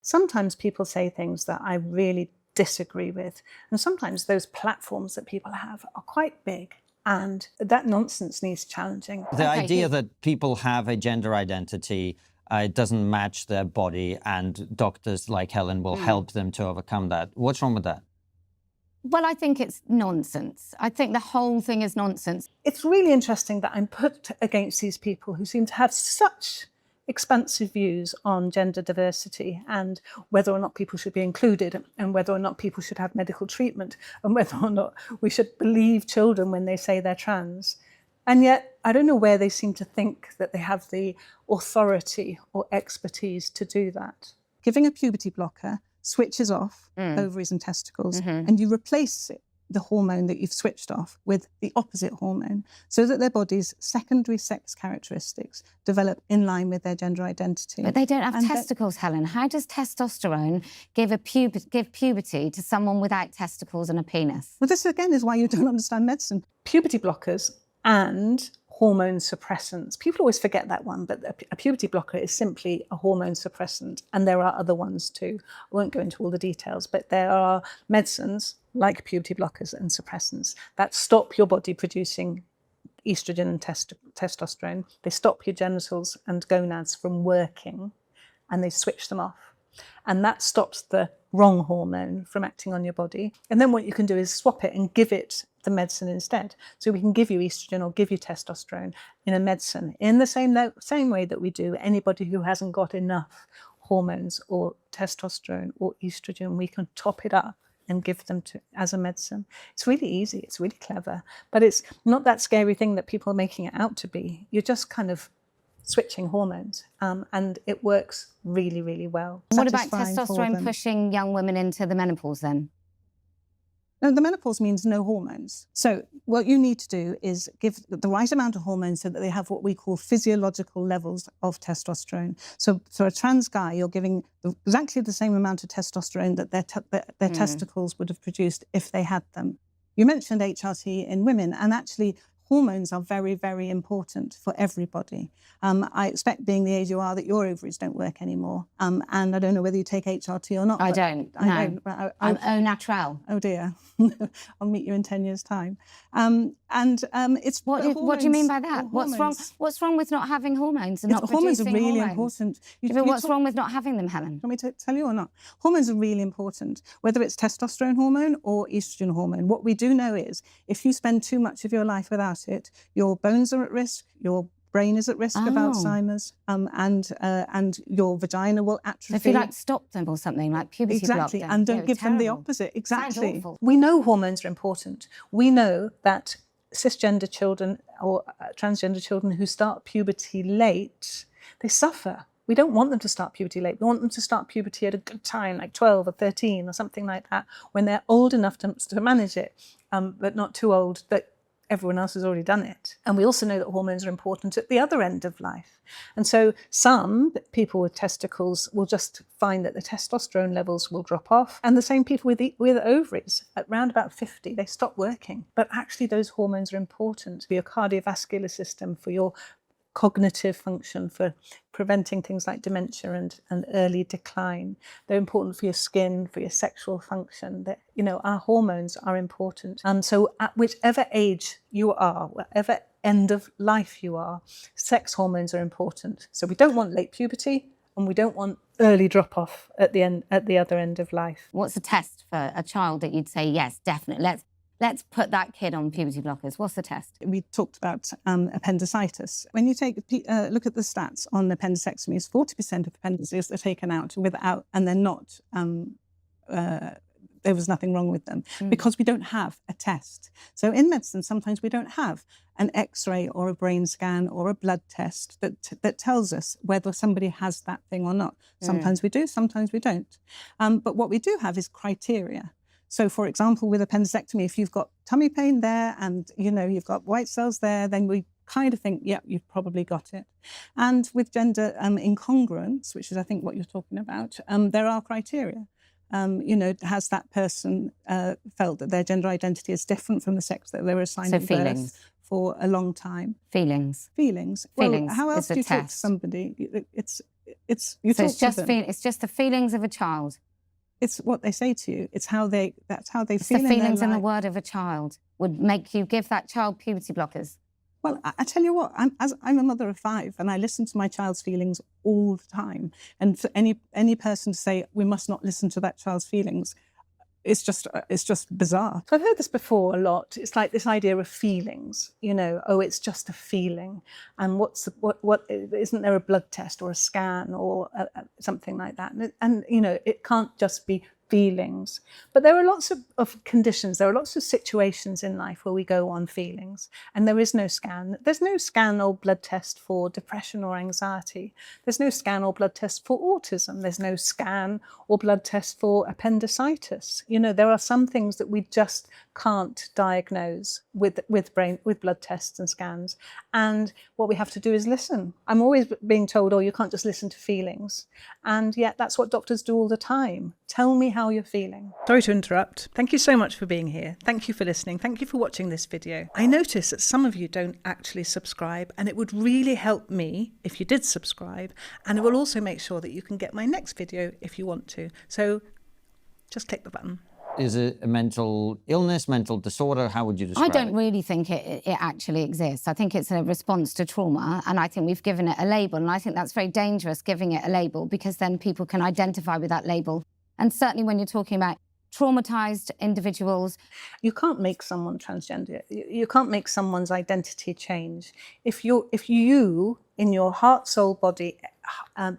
Sometimes people say things that I really disagree with. And sometimes those platforms that people have are quite big. And that nonsense needs challenging. The idea that people have a gender identity, it doesn't match their body, and doctors like Helen will help them to overcome that. What's wrong with that? Well, I think it's nonsense. I think the whole thing is nonsense. It's really interesting that I'm put against these people who seem to have such expansive views on gender diversity and whether or not people should be included and whether or not people should have medical treatment and whether or not we should believe children when they say they're trans. And yet, I don't know where they seem to think that they have the authority or expertise to do that. Giving a puberty blocker switches off ovaries and testicles, and you replace the hormone that you've switched off with the opposite hormone so that their body's secondary sex characteristics develop in line with their gender identity. But they don't have testicles, Helen. How does testosterone give puberty to someone without testicles and a penis? Well, this again is why you don't understand medicine. Puberty blockers and hormone suppressants. People always forget that one, but a puberty blocker is simply a hormone suppressant, and there are other ones too. I won't go into all the details, but there are medicines like puberty blockers and suppressants that stop your body producing estrogen and testosterone. They stop your genitals and gonads from working, and they switch them off. And that stops the wrong hormone from acting on your body. And then what you can do is swap it and give it the medicine instead. So we can give you estrogen or give you testosterone in a medicine in the same way that we do anybody who hasn't got enough hormones or testosterone or estrogen. We can top it up and give them as a medicine. It's really easy. It's really clever. But it's not that scary thing that people are making it out to be. You're just kind of switching hormones, and it works really, really well. What about testosterone pushing young women into the menopause then? No, the menopause means no hormones. So what you need to do is give the right amount of hormones so that they have what we call physiological levels of testosterone. So for a trans guy, you're giving exactly the same amount of testosterone that their testicles would have produced if they had them. You mentioned HRT in women, and actually hormones are very, very important for everybody. I expect, being the age you are, that your ovaries don't work anymore. And I don't know whether you take HRT or not. I don't. I'm au naturel. Oh dear. I'll meet you in 10 years' time. It's what do you mean by that? What's wrong with not having hormones and not hormones producing hormones? Hormones are really hormones? important. But what's wrong with not having them, Helen? Want me to tell you or not? Hormones are really important, whether it's testosterone hormone or estrogen hormone. What we do know is if you spend too much of your life without it, your bones are at risk, your brain is at risk of Alzheimer's, and your vagina will atrophy. If you stop them or something, like puberty block them. And don't give them the opposite. Exactly. Sounds awful. We know hormones are important. We know that cisgender children or transgender children who start puberty late, they suffer. We don't want them to start puberty late. We want them to start puberty at a good time, like 12 or 13 or something like that, when they're old enough to manage it, but not too old that everyone else has already done it. And we also know that hormones are important at the other end of life. And so some people with testicles will just find that the testosterone levels will drop off. And the same people with ovaries, at around about 50, they stop working. But actually those hormones are important for your cardiovascular system, for your cognitive function, for preventing things like dementia and early decline. They're important for your skin, for your sexual function. That, our hormones are important. So at whichever age you are, whatever end of life you are, sex hormones are important. So we don't want late puberty, and we don't want early drop-off at the other end of life. What's a test for a child that you'd say, yes, definitely, let's put that kid on puberty blockers? What's the test? We talked about appendicitis. When you look at the stats on appendectomies, 40% of appendices are taken out without, and they're not, there was nothing wrong with them, because we don't have a test. So in medicine, sometimes we don't have an X-ray or a brain scan or a blood test that tells us whether somebody has that thing or not. Sometimes we do, sometimes we don't. But what we do have is criteria. So, for example, with appendectomy, if you've got tummy pain there and, you've got white cells there, then we kind of think, yeah, you've probably got it. And with gender incongruence, which is, I think, what you're talking about, there are criteria. Has that person felt that their gender identity is different from the sex that they were assigned at birth? for a long time. Feelings. Feelings. Feelings Well, how else is a do you talk to test. somebody? It's you So talk to them. it's just the feelings of a child. It's what they say to you. It's how that's how they It's feel the in their feelings and the life. word of a child would make you give that child puberty blockers. Well, I tell you what, I'm a mother of 5 and I listen to my child's feelings all the time. And for any person to say we must not listen to that child's feelings, it's just bizarre. So I've heard this before a lot. It's like this idea of feelings, it's just a feeling. And what isn't there a blood test or a scan or something like that? And it can't just be feelings. But there are lots of conditions, there are lots of situations in life where we go on feelings, and there is no scan. There's no scan or blood test for depression or anxiety. There's no scan or blood test for autism. There's no scan or blood test for appendicitis. There are some things that we just can't diagnose with blood tests and scans. And what we have to do is listen. I'm always being told, you can't just listen to feelings. And yet that's what doctors do all the time. Tell me how you're feeling. Sorry to interrupt. Thank you so much for being here. Thank you for listening. Thank you for watching this video. I notice that some of you don't actually subscribe, and it would really help me if you did subscribe, and it will also make sure that you can get my next video if you want to. So just click the button. Is it a mental illness, mental disorder? How would you describe it? I don't really think it actually exists. I think it's a response to trauma, and I think we've given it a label, and I think that's very dangerous, giving it a label, because then people can identify with that label. And certainly when you're talking about traumatized individuals. You can't make someone transgender. You can't make someone's identity change. If you in your heart, soul, body,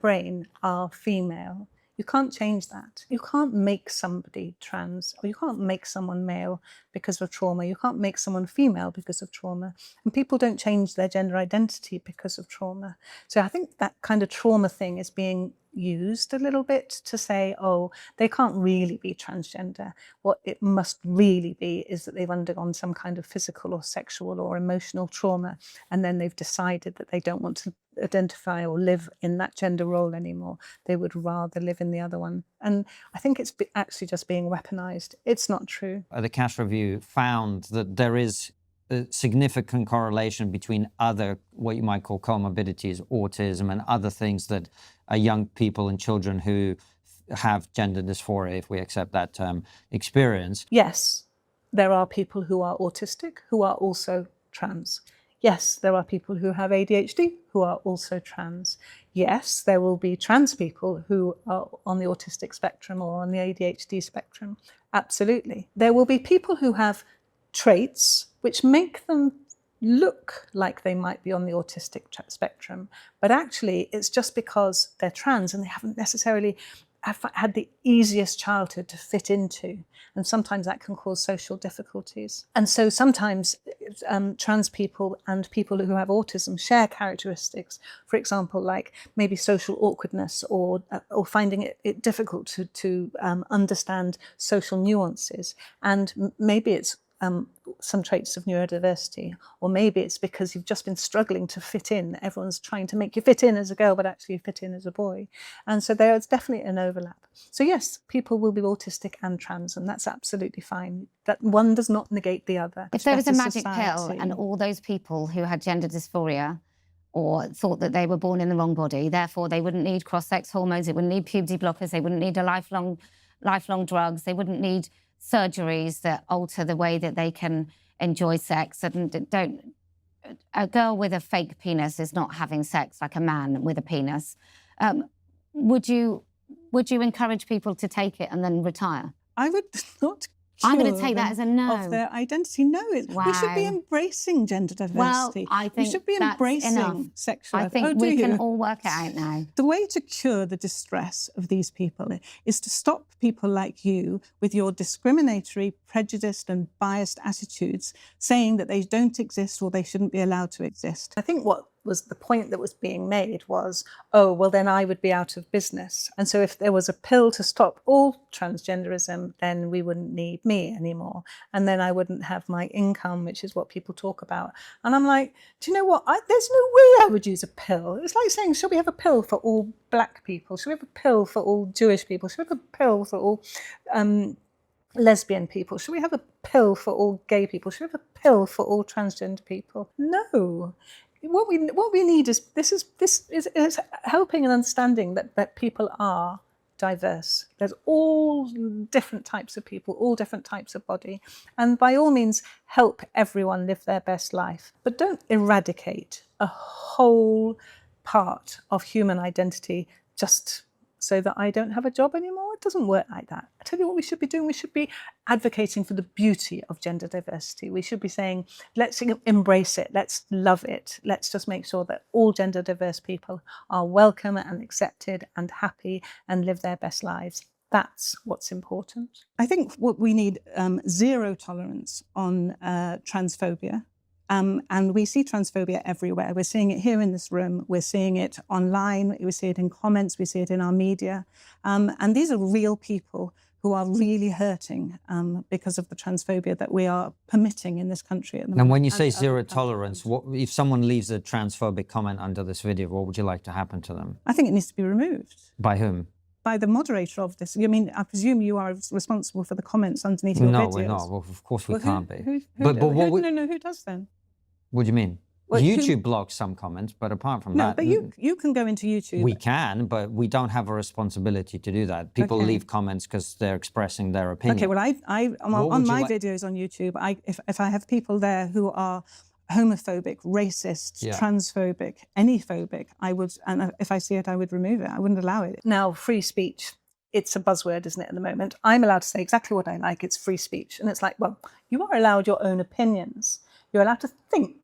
brain are female, you can't change that. You can't make somebody trans, or you can't make someone male because of trauma. You can't make someone female because of trauma. And people don't change their gender identity because of trauma. So I think that kind of trauma thing is being used a little bit to say, they can't really be transgender. What it must really be is that they've undergone some kind of physical or sexual or emotional trauma, and then they've decided that they don't want to identify or live in that gender role anymore. They would rather live in the other one. And I think it's actually just being weaponized. It's not true. The Cash Review found that there is a significant correlation between other, what you might call comorbidities, autism, and other things that young people and children who have gender dysphoria, if we accept that term, experience. Yes, there are people who are autistic who are also trans. Yes, there are people who have ADHD who are also trans. Yes, there will be trans people who are on the autistic spectrum or on the ADHD spectrum. Absolutely. There will be people who have traits which make them look like they might be on the autistic spectrum, but actually it's just because they're trans and they haven't necessarily had the easiest childhood to fit into, and sometimes that can cause social difficulties. And so sometimes trans people and people who have autism share characteristics, for example, like maybe social awkwardness or finding it difficult to understand social nuances, and maybe it's some traits of neurodiversity, or maybe it's because you've just been struggling to fit in. Everyone's trying to make you fit in as a girl, but actually you fit in as a boy. And so there's definitely an overlap. So yes, people will be autistic and trans, and that's absolutely fine. That one does not negate the other. If there was a magic pill and all those people who had gender dysphoria or thought that they were born in the wrong body, therefore they wouldn't need cross-sex hormones, they wouldn't need puberty blockers, they wouldn't need a lifelong drugs, they wouldn't need surgeries that alter the way that they can enjoy sex. And a girl with a fake penis is not having sex like a man with a penis. Would you encourage people to take it and then retire? I would not. I'm going to take that as a no. Of their identity. No, we should be embracing gender diversity. Well, I think we should be embracing sexual. I think we can all work it out now. The way to cure the distress of these people is to stop people like you with your discriminatory, prejudiced and biased attitudes saying that they don't exist or they shouldn't be allowed to exist. I think what was the point that was being made was, well, then I would be out of business. And so if there was a pill to stop all transgenderism, then we wouldn't need me anymore. And then I wouldn't have my income, which is what people talk about. And I'm like, do you know what? There's no way I would use a pill. It's like saying, should we have a pill for all black people? Should we have a pill for all Jewish people? Should we have a pill for all lesbian people? Should we have a pill for all gay people? Should we have a pill for all transgender people? No. What we need is this is helping and understanding that people are diverse. There's all different types of people, all different types of body, and by all means help everyone live their best life. But don't eradicate a whole part of human identity just so that I don't have a job anymore. It doesn't work like that. I tell you what we should be doing. We should be advocating for the beauty of gender diversity. We should be saying, let's embrace it. Let's love it. Let's just make sure that all gender diverse people are welcome and accepted and happy and live their best lives. That's what's important. I think what we need zero tolerance on transphobia. And we see transphobia everywhere. We're seeing it here in this room. We're seeing it online. We see it in comments. We see it in our media. And these are real people who are really hurting because of the transphobia that we are permitting in this country at the moment. And when you say zero tolerance, what if someone leaves a transphobic comment under this video, what would you like to happen to them? I think it needs to be removed. By whom? By the moderator of this. I mean, I presume you are responsible for the comments underneath your videos. No, we're not. Well, of course we can't be. Who does then? What do you mean? Well, YouTube blocks some comments, but apart from that... No, but you can go into YouTube. We can, but we don't have a responsibility to do that. People leave comments because they're expressing their opinion. Okay, well, on my videos on YouTube, if I have people there who are homophobic, racist, transphobic, anyphobic, and if I see it, I would remove it. I wouldn't allow it. Now, free speech, it's a buzzword, isn't it, at the moment? I'm allowed to say exactly what I like. It's free speech. And it's like, well, you are allowed your own opinions. You're allowed to think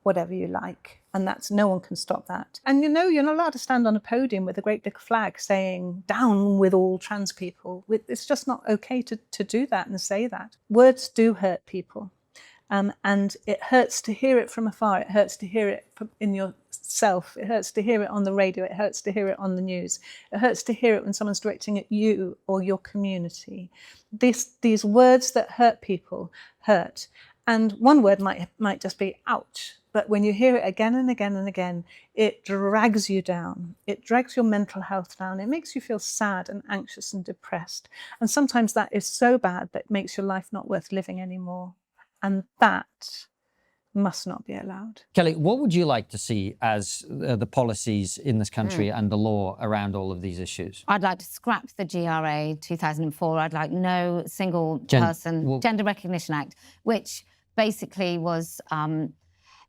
whatever you like, and no one can stop that. And you're not allowed to stand on a podium with a great big flag saying, down with all trans people. It's just not okay to do that and say that. Words do hurt people. And it hurts to hear it from afar. It hurts to hear it in yourself. It hurts to hear it on the radio. It hurts to hear it on the news. It hurts to hear it when someone's directing at you or your community. These words that hurt people hurt. And one word might just be ouch. But when you hear it again and again and again, it drags you down. It drags your mental health down. It makes you feel sad and anxious and depressed. And sometimes that is so bad that it makes your life not worth living anymore. And that must not be allowed. Kelly, what would you like to see as the policies in this country and the law around all of these issues? I'd like to scrap the GRA 2004. I'd like no single person, Gender Recognition Act, which basically was,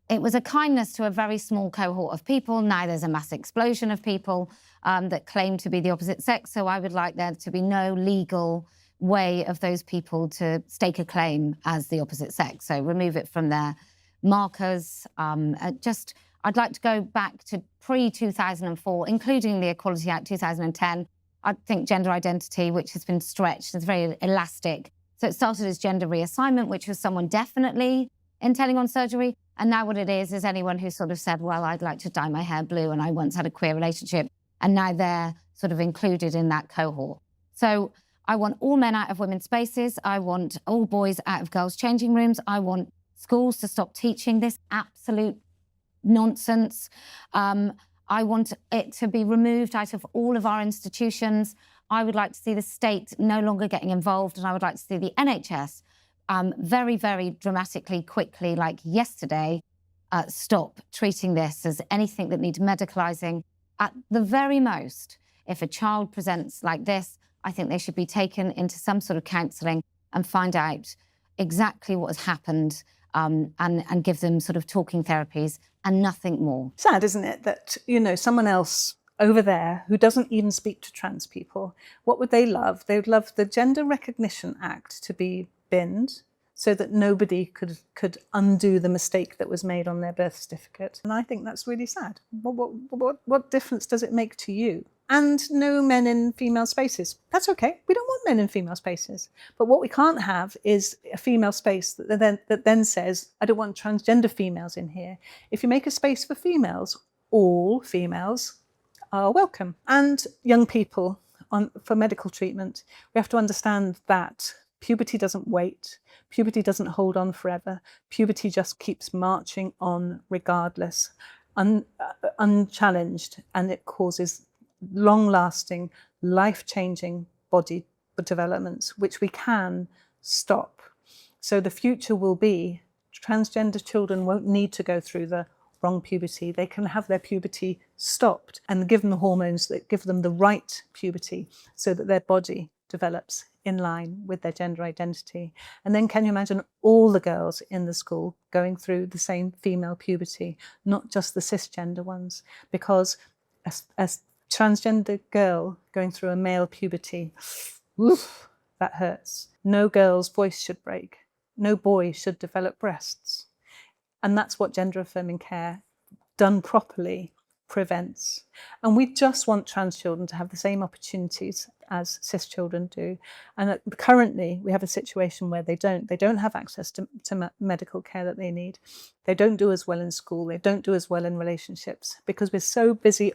it was a kindness to a very small cohort of people. Now there's a mass explosion of people that claim to be the opposite sex. So I would like there to be no legal way of those people to stake a claim as the opposite sex. So remove it from their markers. I'd like to go back to pre-2004, including the Equality Act 2010. I think gender identity, which has been stretched, is very elastic. So it started as gender reassignment, which was someone definitely intending on surgery. And now what it is anyone who sort of said, well, I'd like to dye my hair blue and I once had a queer relationship. And now they're sort of included in that cohort. So I want all men out of women's spaces. I want all boys out of girls' changing rooms. I want schools to stop teaching this absolute nonsense. I want it to be removed out of all of our institutions. I would like to see the state no longer getting involved, and I would like to see the NHS very, very dramatically, quickly, like yesterday, stop treating this as anything that needs medicalising. At the very most, if a child presents like this, I think they should be taken into some sort of counselling and find out exactly what has happened and give them sort of talking therapies and nothing more. Sad, isn't it, that, someone else over there who doesn't even speak to trans people, what would they love? They would love the Gender Recognition Act to be binned so that nobody could undo the mistake that was made on their birth certificate. And I think that's really sad. What difference does it make to you? And no men in female spaces. That's okay. We don't want men in female spaces. But what we can't have is a female space that then says, I don't want transgender females in here. If you make a space for females, all females are welcome. And young people for medical treatment, we have to understand that puberty doesn't wait. Puberty doesn't hold on forever. Puberty just keeps marching on regardless, unchallenged, and it causes long-lasting, life-changing body developments, which we can stop. So the future will be transgender children won't need to go through the wrong puberty. They can have their puberty stopped and give them the hormones that give them the right puberty so that their body develops in line with their gender identity. And then can you imagine all the girls in the school going through the same female puberty, not just the cisgender ones? Because a transgender girl going through a male puberty, oof, that hurts. No girl's voice should break. No boy should develop breasts. And that's what gender-affirming care, done properly, prevents. And we just want trans children to have the same opportunities as cis children do. And currently, we have a situation where they don't. They don't have access to medical care that they need. They don't do as well in school. They don't do as well in relationships because we're so busy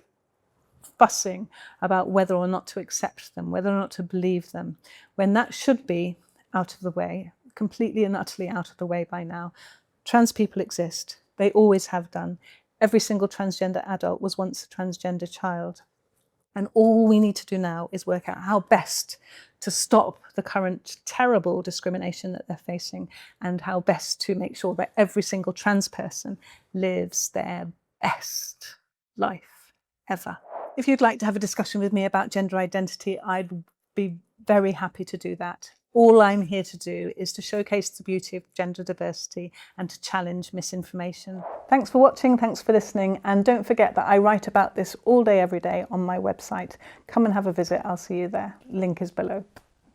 fussing about whether or not to accept them, whether or not to believe them, when that should be out of the way, completely and utterly out of the way by now. Trans people exist. They always have done. Every single transgender adult was once a transgender child. And all we need to do now is work out how best to stop the current terrible discrimination that they're facing and how best to make sure that every single trans person lives their best life ever. If you'd like to have a discussion with me about gender identity, I'd be very happy to do that. All I'm here to do is to showcase the beauty of gender diversity and to challenge misinformation. Thanks for watching, thanks for listening, and don't forget that I write about this all day, every day on my website. Come and have a visit, I'll see you there. Link is below.